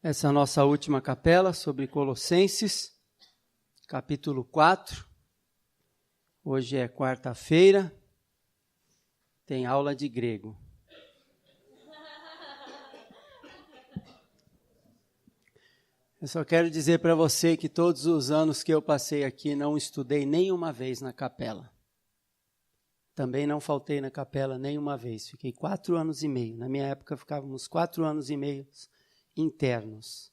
essa nossa última capela sobre Colossenses, capítulo 4. Hoje é quarta-feira, tem aula de grego. Eu só quero dizer para você que todos os anos que eu passei aqui não estudei nenhuma vez na capela. Também não faltei na capela nenhuma vez. Fiquei 4 anos e meio. Na minha época ficávamos 4 anos e meio internos.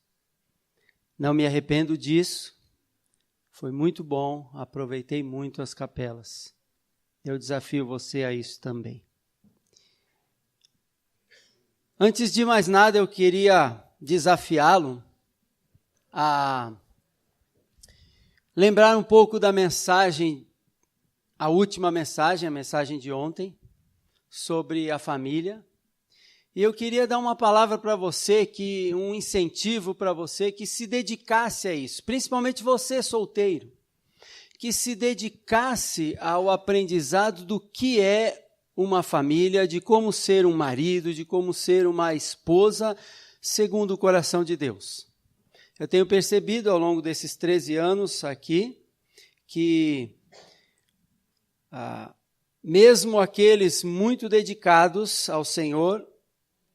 Não me arrependo disso. Foi muito bom, aproveitei muito as capelas. Eu desafio você a isso também. Antes de mais nada, eu queria desafiá-lo a lembrar um pouco da mensagem, a última mensagem, a mensagem de ontem, sobre a família. E eu queria dar uma palavra para você, um incentivo para você que se dedicasse a isso, principalmente você solteiro, que se dedicasse ao aprendizado do que é uma família, de como ser um marido, de como ser uma esposa, segundo o coração de Deus. Eu tenho percebido ao longo desses 13 anos aqui, que mesmo aqueles muito dedicados ao Senhor,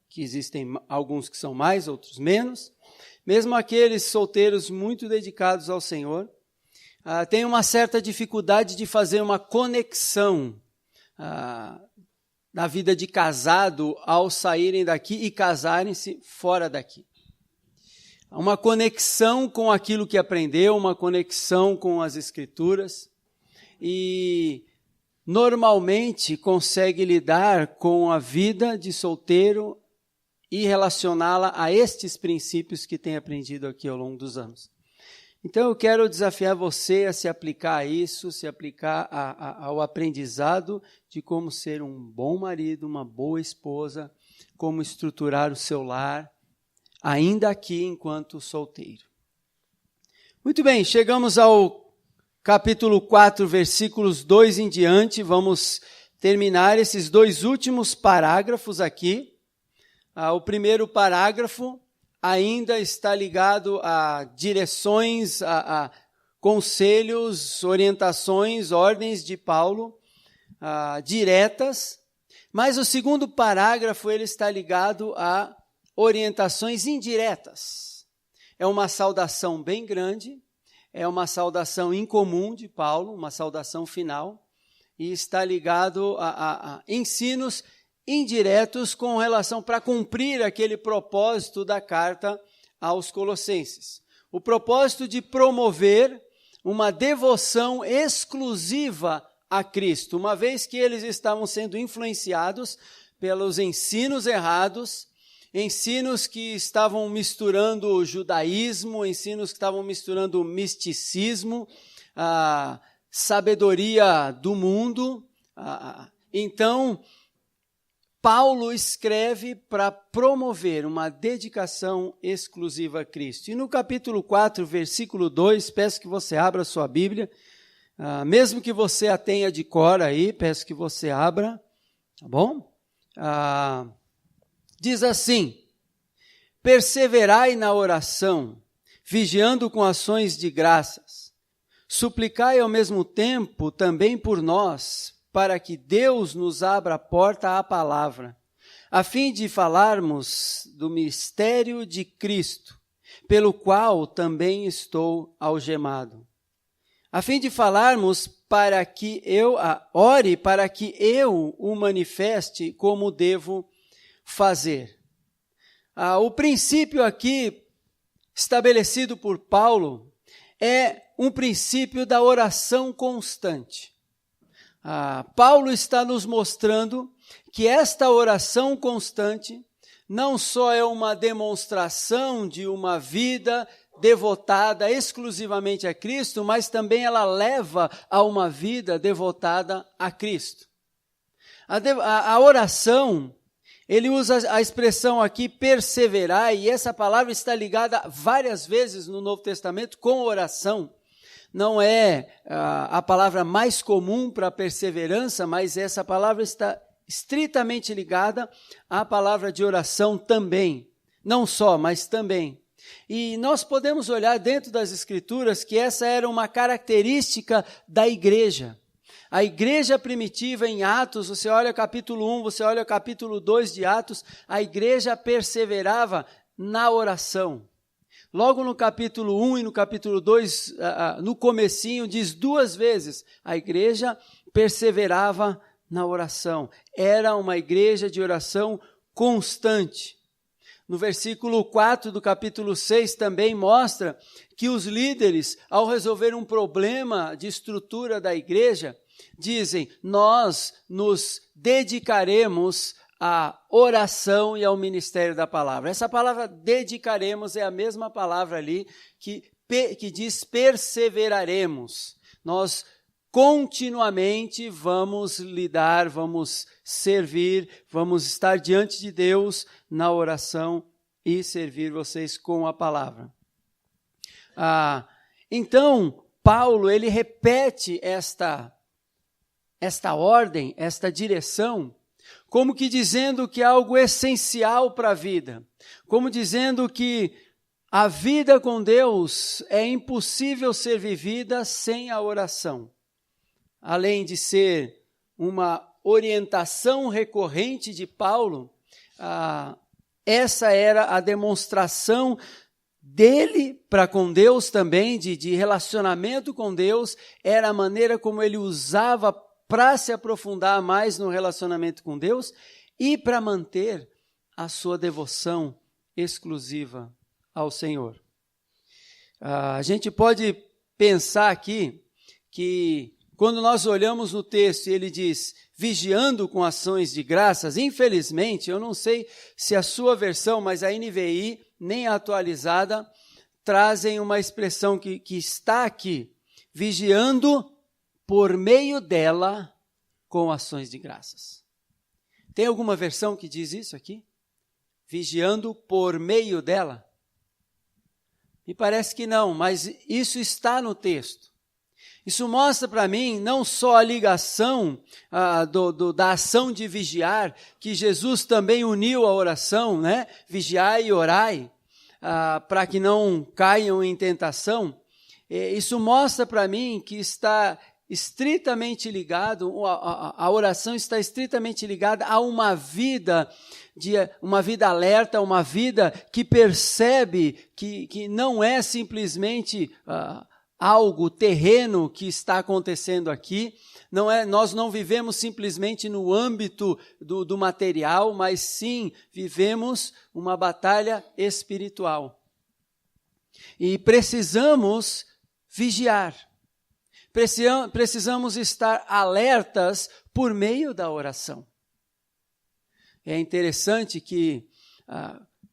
que existem alguns que são mais, outros menos, mesmo aqueles solteiros muito dedicados ao Senhor, têm uma certa dificuldade de fazer uma conexão na vida de casado ao saírem daqui e casarem-se fora daqui. Uma conexão com aquilo que aprendeu, uma conexão com as Escrituras, e normalmente consegue lidar com a vida de solteiro e relacioná-la a estes princípios que tem aprendido aqui ao longo dos anos. Então eu quero desafiar você a se aplicar a isso, se aplicar ao aprendizado de como ser um bom marido, uma boa esposa, como estruturar o seu lar, ainda aqui enquanto solteiro. Muito bem, chegamos ao capítulo 4, versículos 2 em diante. Vamos terminar esses 2 últimos parágrafos aqui. O primeiro parágrafo ainda está ligado a direções, a conselhos, orientações, ordens de Paulo, diretas. Mas o segundo parágrafo ele está ligado a orientações indiretas. É uma saudação bem grande, é uma saudação incomum de Paulo, uma saudação final, e está ligado a ensinos indiretos com relação para cumprir aquele propósito da carta aos Colossenses. O propósito de promover uma devoção exclusiva a Cristo, uma vez que eles estavam sendo influenciados pelos ensinos errados, ensinos que estavam misturando o judaísmo, ensinos que estavam misturando o misticismo, a sabedoria do mundo. Então, Paulo escreve para promover uma dedicação exclusiva a Cristo. E no capítulo 4, versículo 2, peço que você abra a sua Bíblia, mesmo que você a tenha de cor aí, peço que você abra, tá bom? Diz assim: perseverai na oração, vigiando com ações de graças. Suplicai ao mesmo tempo também por nós, para que Deus nos abra a porta à palavra, a fim de falarmos do mistério de Cristo, pelo qual também estou algemado. A fim de falarmos para que ore para que eu o manifeste como devo fazer. O princípio aqui estabelecido por Paulo é um princípio da oração constante. Paulo está nos mostrando que esta oração constante não só é uma demonstração de uma vida devotada exclusivamente a Cristo, mas também ela leva a uma vida devotada a Cristo. A oração, ele usa a expressão aqui perseverar, e essa palavra está ligada várias vezes no Novo Testamento com oração. Não é a palavra mais comum para perseverança, mas essa palavra está estritamente ligada à palavra de oração também. Não só, mas também. E nós podemos olhar dentro das Escrituras que essa era uma característica da igreja. A igreja primitiva em Atos, você olha o capítulo 1, você olha o capítulo 2 de Atos, a igreja perseverava na oração. Logo no capítulo 1 e no capítulo 2, no comecinho, diz 2 vezes, a igreja perseverava na oração. Era uma igreja de oração constante. No versículo 4 do capítulo 6 também mostra que os líderes, ao resolver um problema de estrutura da igreja, dizem, nós nos dedicaremos à oração e ao ministério da palavra. Essa palavra dedicaremos é a mesma palavra ali que diz perseveraremos. Nós continuamente vamos lidar, vamos servir, vamos estar diante de Deus na oração e servir vocês com a palavra. Então, Paulo, ele repete esta ordem, esta direção, como que dizendo que é algo essencial para a vida, como dizendo que a vida com Deus é impossível ser vivida sem a oração. Além de ser uma orientação recorrente de Paulo, essa era a demonstração dele para com Deus também, de relacionamento com Deus, era a maneira como ele usava para se aprofundar mais no relacionamento com Deus e para manter a sua devoção exclusiva ao Senhor. A gente pode pensar aqui que quando nós olhamos no texto e ele diz, vigiando com ações de graças, infelizmente, eu não sei se a sua versão, mas a NVI, nem a atualizada, trazem uma expressão que está aqui, vigiando por meio dela com ações de graças. Tem alguma versão que diz isso aqui? Vigiando por meio dela? Me parece que não, mas isso está no texto. Isso mostra para mim não só a ligação da ação de vigiar, que Jesus também uniu a oração, né? Vigiai e orai, para que não caiam em tentação. Isso mostra para mim que está estritamente ligado, a oração está estritamente ligada a uma vida alerta, uma vida que percebe que não é simplesmente algo terreno que está acontecendo aqui, nós não vivemos simplesmente no âmbito do material, mas sim vivemos uma batalha espiritual. E precisamos vigiar, precisamos estar alertas por meio da oração. É interessante que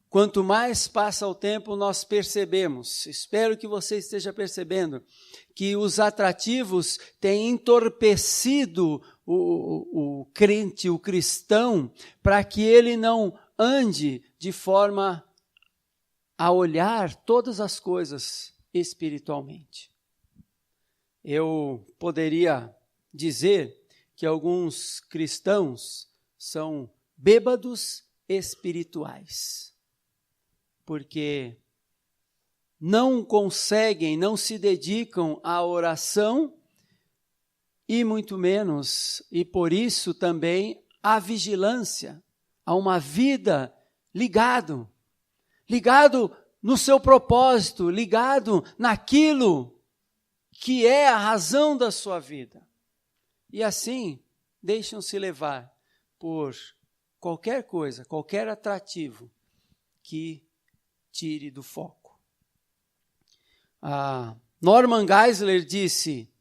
quanto mais passa o tempo, nós percebemos, espero que você esteja percebendo, que os atrativos têm entorpecido o crente, o cristão, para que ele não ande de forma a olhar todas as coisas espiritualmente. Eu poderia dizer que alguns cristãos são bêbados espirituais, porque não conseguem, não se dedicam à oração e muito menos, e por isso também, à vigilância, a uma vida ligado no seu propósito, ligado naquilo que é a razão da sua vida. E assim, deixam-se levar por qualquer coisa, qualquer atrativo que tire do foco. Norman Geisler disse,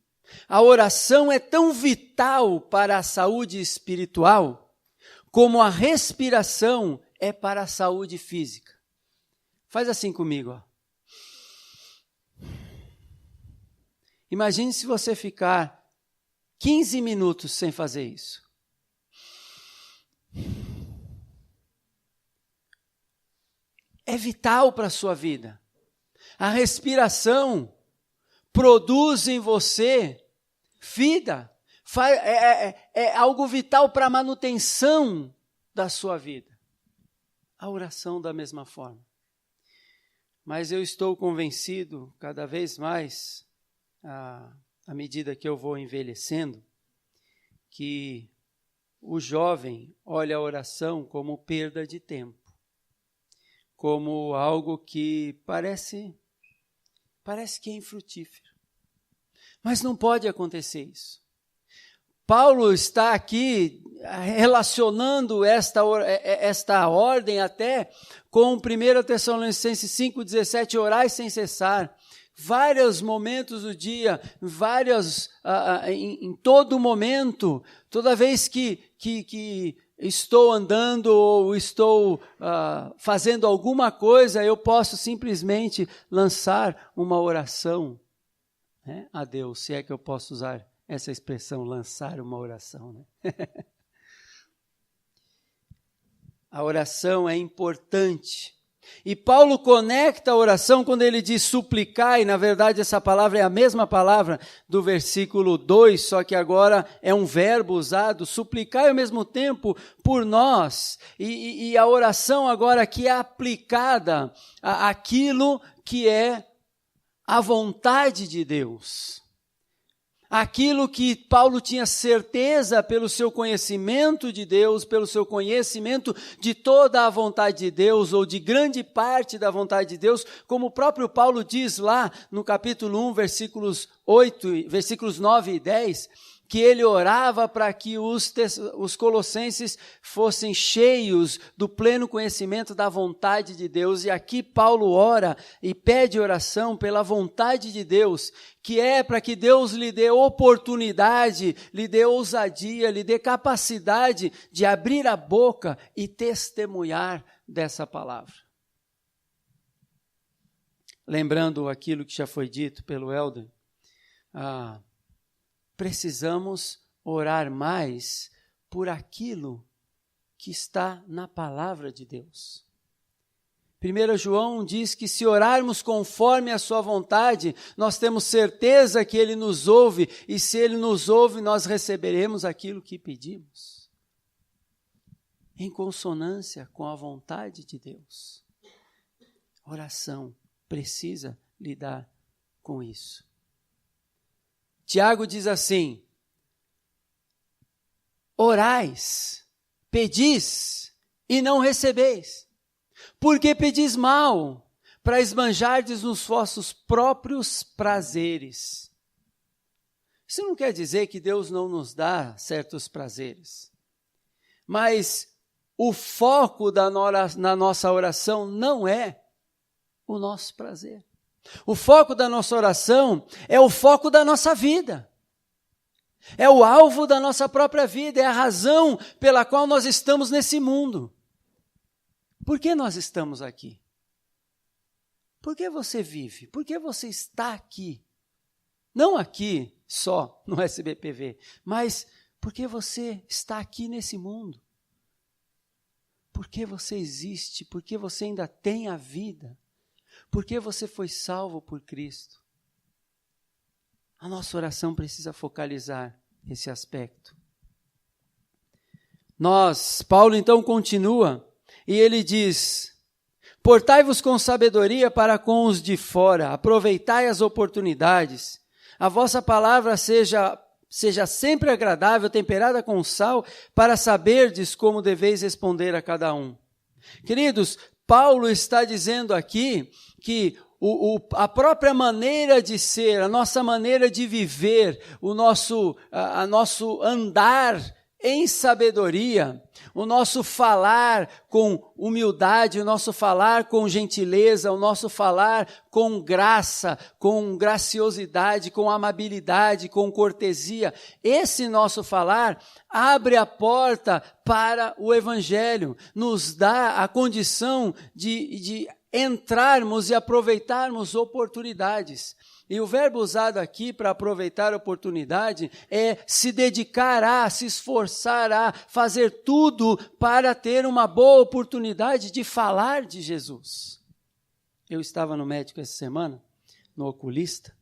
a oração é tão vital para a saúde espiritual como a respiração é para a saúde física. Faz assim comigo, ó. Imagine se você ficar 15 minutos sem fazer isso. É vital para a sua vida. A respiração produz em você vida. É algo vital para a manutenção da sua vida. A oração da mesma forma. Mas eu estou convencido, cada vez mais, à medida que eu vou envelhecendo, que o jovem olha a oração como perda de tempo, como algo que parece que é infrutífero. Mas não pode acontecer isso. Paulo está aqui relacionando esta ordem até com 1 Tessalonicenses 5,17, orai sem cessar. Vários momentos do dia, em todo momento, toda vez que estou andando ou estou fazendo alguma coisa, eu posso simplesmente lançar uma oração, né, a Deus, se é que eu posso usar essa expressão, lançar uma oração, né? A oração é importante. E Paulo conecta a oração quando ele diz suplicar, e na verdade essa palavra é a mesma palavra do versículo 2, só que agora é um verbo usado, suplicar ao mesmo tempo por nós, e a oração agora que é aplicada àquilo que é a vontade de Deus. Aquilo que Paulo tinha certeza pelo seu conhecimento de Deus, pelo seu conhecimento de toda a vontade de Deus, ou de grande parte da vontade de Deus, como o próprio Paulo diz lá no capítulo 1, versículos 9 e 10, que ele orava para que os colossenses fossem cheios do pleno conhecimento da vontade de Deus. E aqui Paulo ora e pede oração pela vontade de Deus, que é para que Deus lhe dê oportunidade, lhe dê ousadia, lhe dê capacidade de abrir a boca e testemunhar dessa palavra. Lembrando aquilo que já foi dito pelo Helder, precisamos orar mais por aquilo que está na palavra de Deus. 1 João diz que se orarmos conforme a sua vontade, nós temos certeza que Ele nos ouve, e se Ele nos ouve, nós receberemos aquilo que pedimos, em consonância com a vontade de Deus. Oração precisa lidar com isso. Tiago diz assim: orais, pedis e não recebeis, porque pedis mal, para esbanjardes nos vossos próprios prazeres. Isso não quer dizer que Deus não nos dá certos prazeres, mas o foco na nossa oração não é o nosso prazer. O foco da nossa oração é o foco da nossa vida. É o alvo da nossa própria vida, é a razão pela qual nós estamos nesse mundo. Por que nós estamos aqui? Por que você vive? Por que você está aqui? Não aqui só no SBPV, mas porque você está aqui nesse mundo. Por que você existe? Por que você ainda tem a vida? Porque você foi salvo por Cristo. A nossa oração precisa focalizar esse aspecto. Paulo então continua, e ele diz: portai-vos com sabedoria para com os de fora, aproveitai as oportunidades, a vossa palavra seja sempre agradável, temperada com sal, para saberdes como deveis responder a cada um. Queridos, Paulo está dizendo aqui que a própria maneira de ser, a nossa maneira de viver, o nosso andar em sabedoria, o nosso falar com humildade, o nosso falar com gentileza, o nosso falar com graça, com graciosidade, com amabilidade, com cortesia, esse nosso falar abre a porta para o Evangelho, nos dá a condição de entrarmos e aproveitarmos oportunidades. E o verbo usado aqui para aproveitar a oportunidade é se dedicar a, se esforçar a, fazer tudo para ter uma boa oportunidade de falar de Jesus. Eu estava no médico essa semana, no oculista.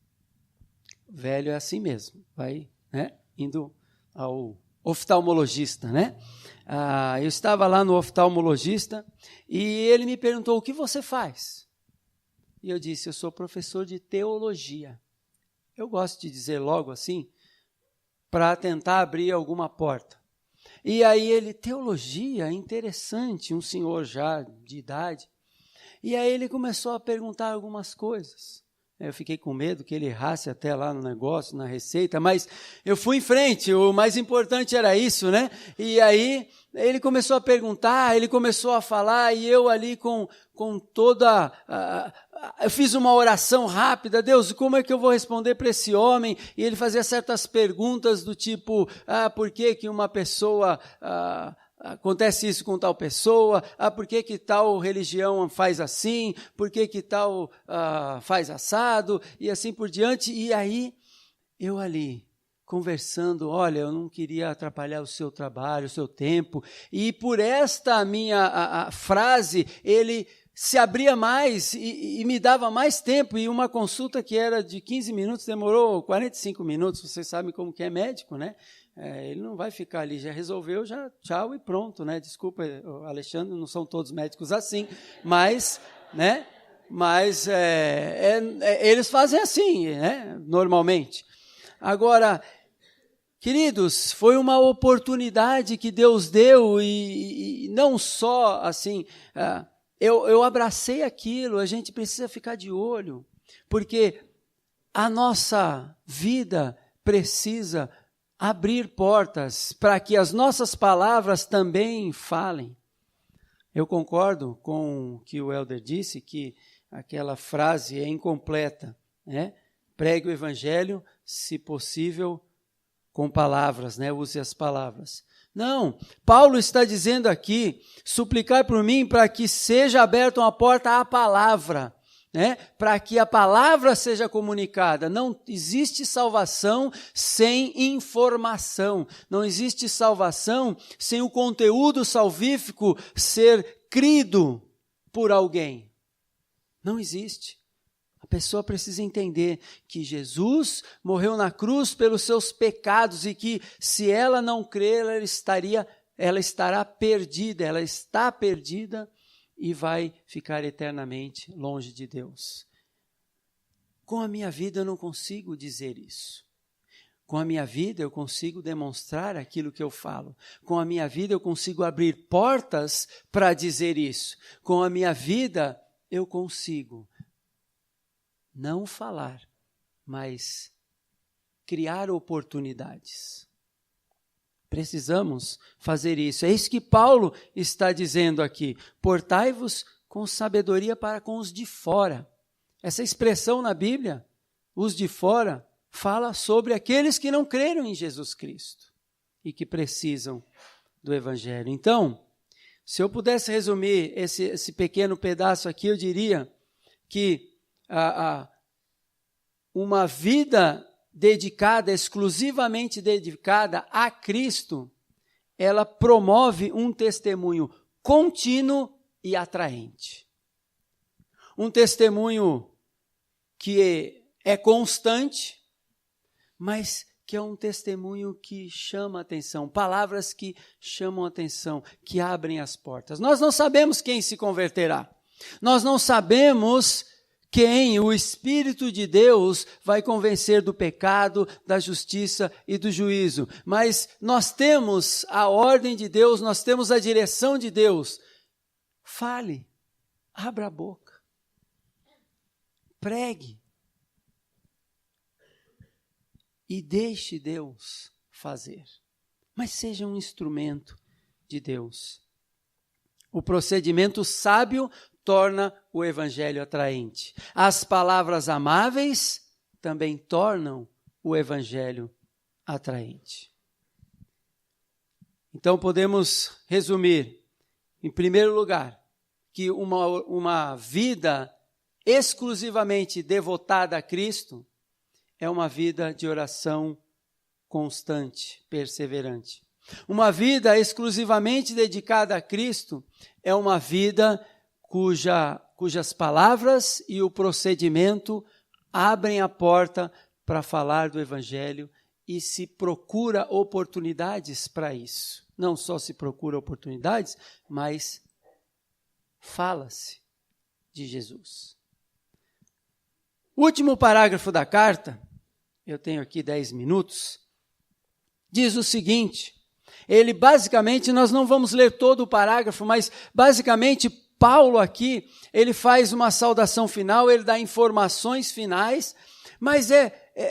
O velho é assim mesmo, vai, né, indo ao oftalmologista, né? Eu estava lá no oftalmologista e ele me perguntou: o que você faz? E eu disse, eu sou professor de teologia. Eu gosto de dizer logo assim, para tentar abrir alguma porta. E aí ele, teologia, interessante, um senhor já de idade. E aí ele começou a perguntar algumas coisas. Eu fiquei com medo que ele errasse até lá no negócio, na receita, mas eu fui em frente, o mais importante era isso, né? E aí ele começou a perguntar, ele começou a falar, e eu ali com toda... eu fiz uma oração rápida, Deus, como é que eu vou responder para esse homem? E ele fazia certas perguntas do tipo, por que uma pessoa... acontece isso com tal pessoa, por que tal religião faz assim, por que tal faz assado, e assim por diante. E aí, eu ali, conversando, olha, eu não queria atrapalhar o seu trabalho, o seu tempo, e por esta minha frase, ele se abria mais e me dava mais tempo, e uma consulta que era de 15 minutos, demorou 45 minutos, vocês sabem como que é médico, né? Ele não vai ficar ali, já resolveu, já tchau e pronto, né? Desculpa, Alexandre, não são todos médicos assim, mas, né? Mas eles fazem assim, né? Normalmente. Agora, queridos, foi uma oportunidade que Deus deu e não só assim, eu abracei aquilo, a gente precisa ficar de olho, porque a nossa vida precisa abrir portas para que as nossas palavras também falem. Eu concordo com o que o Helder disse, que aquela frase é incompleta, né? Pregue o evangelho, se possível, com palavras, né? Use as palavras. Não, Paulo está dizendo aqui, suplicar por mim para que seja aberta uma porta à palavra, né? Para que a palavra seja comunicada. Não existe salvação sem informação. Não existe salvação sem o conteúdo salvífico ser crido por alguém. Não existe. A pessoa precisa entender que Jesus morreu na cruz pelos seus pecados e que se ela não crer, ela estará perdida, ela está perdida e vai ficar eternamente longe de Deus. Com a minha vida eu não consigo dizer isso. Com a minha vida eu consigo demonstrar aquilo que eu falo. Com a minha vida eu consigo abrir portas para dizer isso. Com a minha vida eu consigo não falar, mas criar oportunidades. Precisamos fazer isso. É isso que Paulo está dizendo aqui. Portai-vos com sabedoria para com os de fora. Essa expressão na Bíblia, os de fora, fala sobre aqueles que não creram em Jesus Cristo e que precisam do Evangelho. Então, se eu pudesse resumir esse pequeno pedaço aqui, eu diria que uma vida dedicada, exclusivamente dedicada a Cristo, ela promove um testemunho contínuo e atraente. Um testemunho que é constante, mas que é um testemunho que chama atenção, palavras que chamam atenção, que abrem as portas. Nós não sabemos quem se converterá, nós não sabemos quem o Espírito de Deus vai convencer do pecado, da justiça e do juízo. Mas nós temos a ordem de Deus, nós temos a direção de Deus. Fale, abra a boca, pregue e deixe Deus fazer. Mas seja um instrumento de Deus. O procedimento sábio torna o evangelho atraente. As palavras amáveis também tornam o evangelho atraente. Então podemos resumir, em primeiro lugar, que uma vida exclusivamente devotada a Cristo é uma vida de oração constante, perseverante. Uma vida exclusivamente dedicada a Cristo é uma vida cujas palavras e o procedimento abrem a porta para falar do Evangelho e se procura oportunidades para isso. Não só se procura oportunidades, mas fala-se de Jesus. O último parágrafo da carta, eu tenho aqui 10 minutos, diz o seguinte, ele basicamente, nós não vamos ler todo o parágrafo, mas basicamente Paulo aqui, ele faz uma saudação final, ele dá informações finais, mas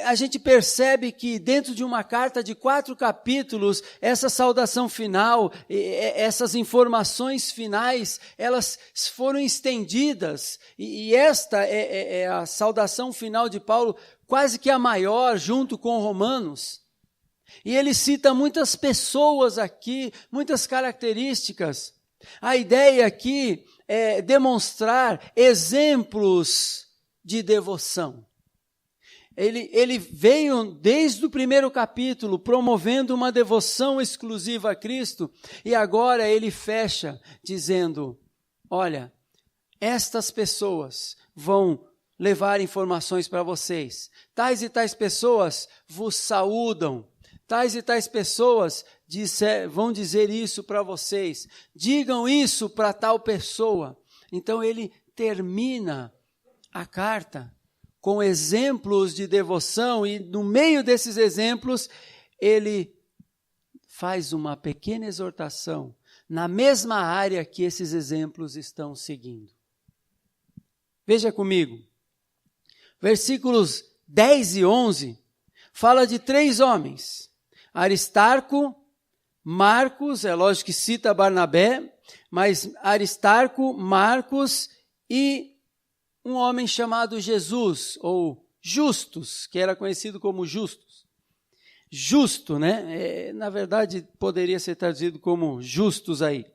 a gente percebe que dentro de uma carta de 4 capítulos, essa saudação final, essas informações finais, elas foram estendidas, e esta é a saudação final de Paulo, quase que a maior, junto com Romanos. E ele cita muitas pessoas aqui, muitas características. A ideia aqui é demonstrar exemplos de devoção. Ele veio desde o primeiro capítulo promovendo uma devoção exclusiva a Cristo e agora ele fecha dizendo, olha, estas pessoas vão levar informações para vocês. Tais e tais pessoas vos saúdam. Tais e tais pessoas vão dizer isso para vocês. Digam isso para tal pessoa. Então ele termina a carta com exemplos de devoção e no meio desses exemplos ele faz uma pequena exortação na mesma área que esses exemplos estão seguindo. Veja comigo, versículos 10 e 11 fala de 3 homens, Aristarco, Marcos, é lógico que cita Barnabé, mas Aristarco, Marcos e um homem chamado Jesus, ou Justus, que era conhecido como Justus. Justo, né? Na verdade, poderia ser traduzido como justos aí.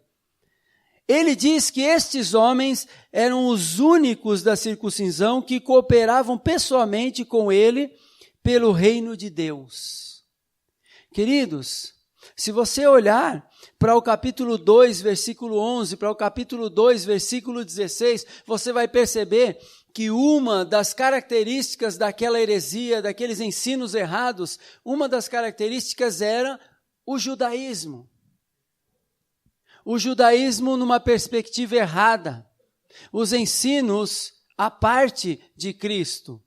Ele diz que estes homens eram os únicos da circuncisão que cooperavam pessoalmente com ele pelo reino de Deus. Queridos, se você olhar para o capítulo 2, versículo 11, para o capítulo 2, versículo 16, você vai perceber que uma das características daquela heresia, daqueles ensinos errados, uma das características era o judaísmo. O judaísmo numa perspectiva errada. Os ensinos à parte de Cristo.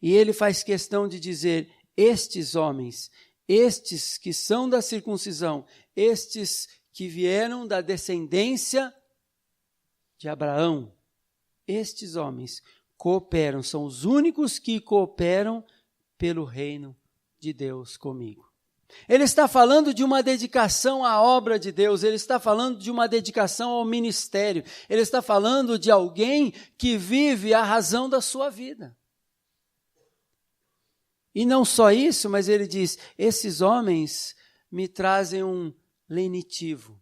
E ele faz questão de dizer, estes homens, estes que são da circuncisão, estes que vieram da descendência de Abraão, estes homens cooperam, são os únicos que cooperam pelo reino de Deus comigo. Ele está falando de uma dedicação à obra de Deus, ele está falando de uma dedicação ao ministério, ele está falando de alguém que vive a razão da sua vida. E não só isso, mas ele diz, esses homens me trazem um lenitivo,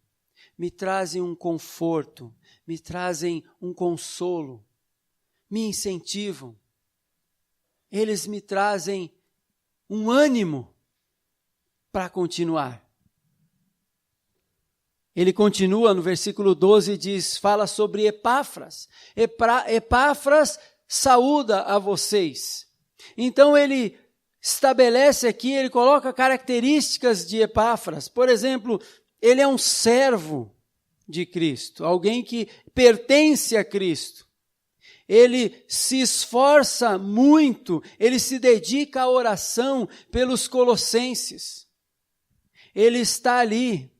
me trazem um conforto, me trazem um consolo, me incentivam. Eles me trazem um ânimo para continuar. Ele continua no versículo 12 e diz, fala sobre Epáfras. Epáfras saúda a vocês. Então ele estabelece aqui, ele coloca características de Epáfras. Por exemplo, ele é um servo de Cristo, alguém que pertence a Cristo. Ele se esforça muito, ele se dedica à oração pelos colossenses. Ele está ali,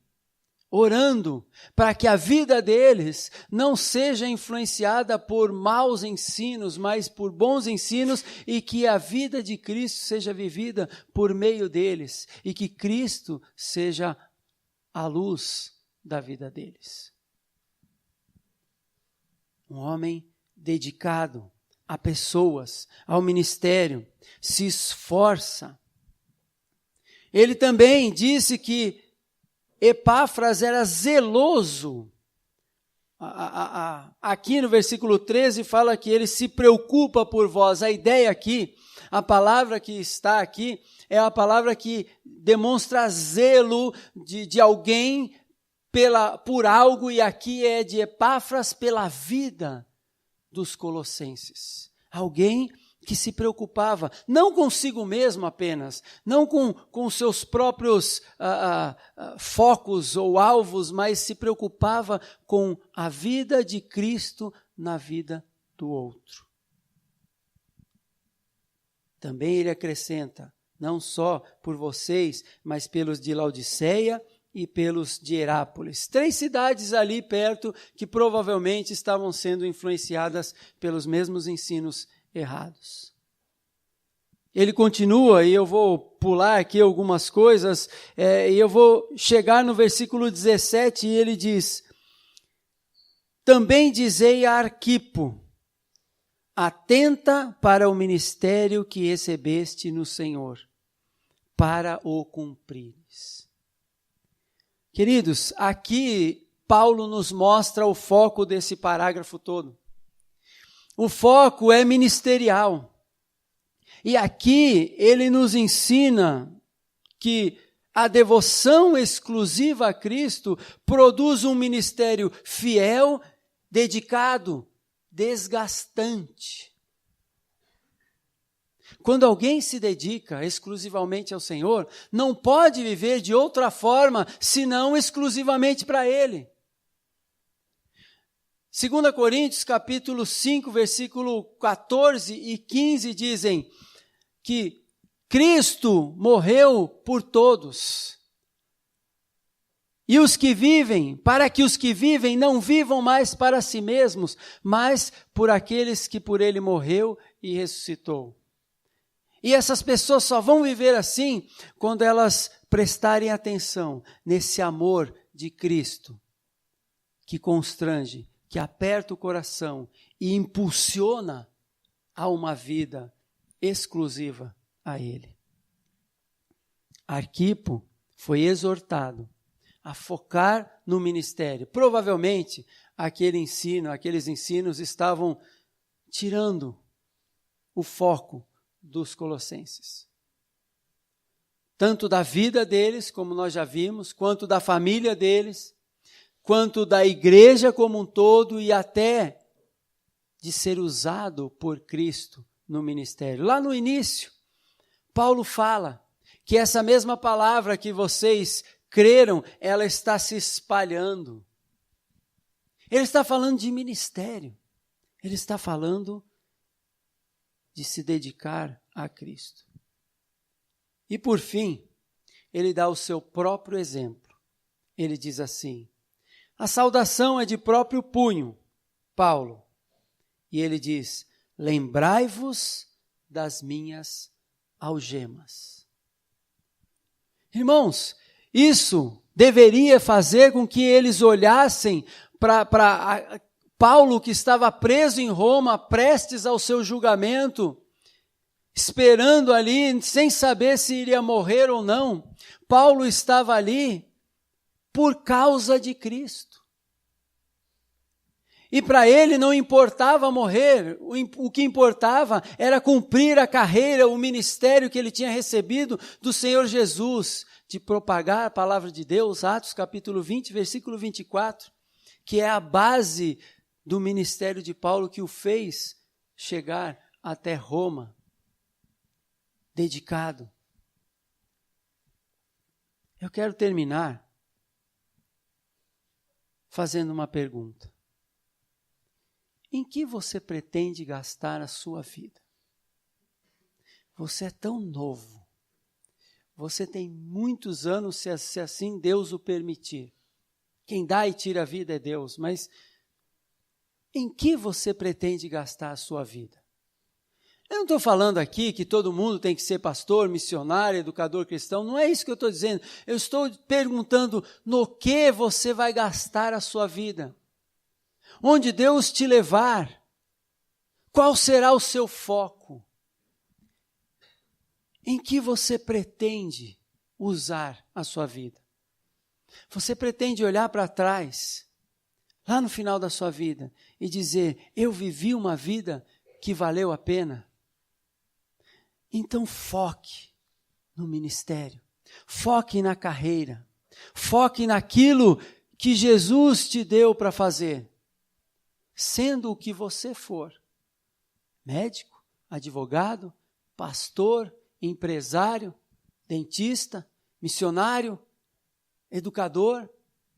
orando, para que a vida deles não seja influenciada por maus ensinos, mas por bons ensinos, e que a vida de Cristo seja vivida por meio deles, e que Cristo seja a luz da vida deles. Um homem dedicado a pessoas, ao ministério, se esforça. Ele também disse que Epáfras era zeloso. Aqui no versículo 13 fala que ele se preocupa por vós. A ideia aqui, a palavra que está aqui, é a palavra que demonstra zelo de alguém por algo, e aqui é de Epáfras pela vida dos colossenses. Alguém que se preocupava, não consigo mesmo apenas, não com seus próprios focos ou alvos, mas se preocupava com a vida de Cristo na vida do outro. Também ele acrescenta, não só por vocês, mas pelos de Laodiceia e pelos de Herápolis. 3 cidades ali perto que provavelmente estavam sendo influenciadas pelos mesmos ensinos errados. Ele continua, e eu vou pular aqui algumas coisas, e eu vou chegar no versículo 17, e ele diz: também dizei a Arquipo, atenta para o ministério que recebeste no Senhor, para o cumprires. Queridos, aqui Paulo nos mostra o foco desse parágrafo todo. O foco é ministerial. E aqui ele nos ensina que a devoção exclusiva a Cristo produz um ministério fiel, dedicado, desgastante. Quando alguém se dedica exclusivamente ao Senhor, não pode viver de outra forma, senão exclusivamente para Ele. 2 Coríntios capítulo 5, versículo 14 e 15 dizem que Cristo morreu por todos. E os que vivem, para que os que vivem não vivam mais para si mesmos, mas por aqueles que por Ele morreu e ressuscitou. E essas pessoas só vão viver assim quando elas prestarem atenção nesse amor de Cristo, que constrange, que aperta o coração e impulsiona a uma vida exclusiva a Ele. Arquipo foi exortado a focar no ministério. Provavelmente aqueles ensinos estavam tirando o foco dos colossenses. Tanto da vida deles, como nós já vimos, quanto da família deles, quanto da igreja como um todo e até de ser usado por Cristo no ministério. Lá no início, Paulo fala que essa mesma palavra que vocês creram, ela está se espalhando. Ele está falando de ministério. Ele está falando de se dedicar a Cristo. E por fim, ele dá o seu próprio exemplo. Ele diz assim: a saudação é de próprio punho, Paulo. E ele diz: lembrai-vos das minhas algemas. Irmãos, isso deveria fazer com que eles olhassem para Paulo, que estava preso em Roma, prestes ao seu julgamento, esperando ali, sem saber se iria morrer ou não. Paulo estava ali por causa de Cristo. E para ele não importava morrer, o que importava era cumprir a carreira, o ministério que ele tinha recebido do Senhor Jesus, de propagar a palavra de Deus, Atos capítulo 20, versículo 24, que é a base do ministério de Paulo que o fez chegar até Roma, dedicado. Eu quero terminar fazendo uma pergunta. Em que você pretende gastar a sua vida? Você é tão novo. Você tem muitos anos, se assim Deus o permitir. Quem dá e tira a vida é Deus, mas em que você pretende gastar a sua vida? Eu não estou falando aqui que todo mundo tem que ser pastor, missionário, educador cristão, não é isso que eu estou dizendo. Eu estou perguntando no que você vai gastar a sua vida. Onde Deus te levar, qual será o seu foco? Em que você pretende usar a sua vida? Você pretende olhar para trás, lá no final da sua vida, e dizer: eu vivi uma vida que valeu a pena? Então foque no ministério, foque na carreira, foque naquilo que Jesus te deu para fazer. Sendo o que você for, médico, advogado, pastor, empresário, dentista, missionário, educador,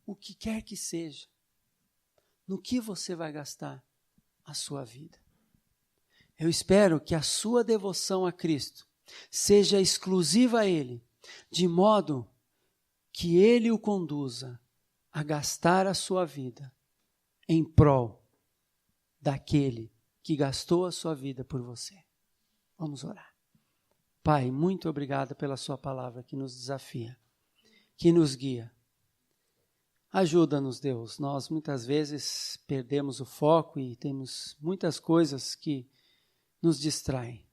o que quer que seja, no que você vai gastar a sua vida? Eu espero que a sua devoção a Cristo seja exclusiva a Ele, de modo que Ele o conduza a gastar a sua vida em prol daquele que gastou a sua vida por você. Vamos orar. Pai, muito obrigado pela sua palavra que nos desafia, que nos guia. Ajuda-nos, Deus. Nós muitas vezes perdemos o foco e temos muitas coisas que nos distraem.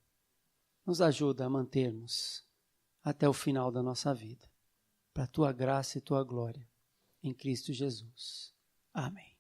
Nos ajuda a mantermos até o final da nossa vida, para a tua graça e tua glória, em Cristo Jesus. Amém.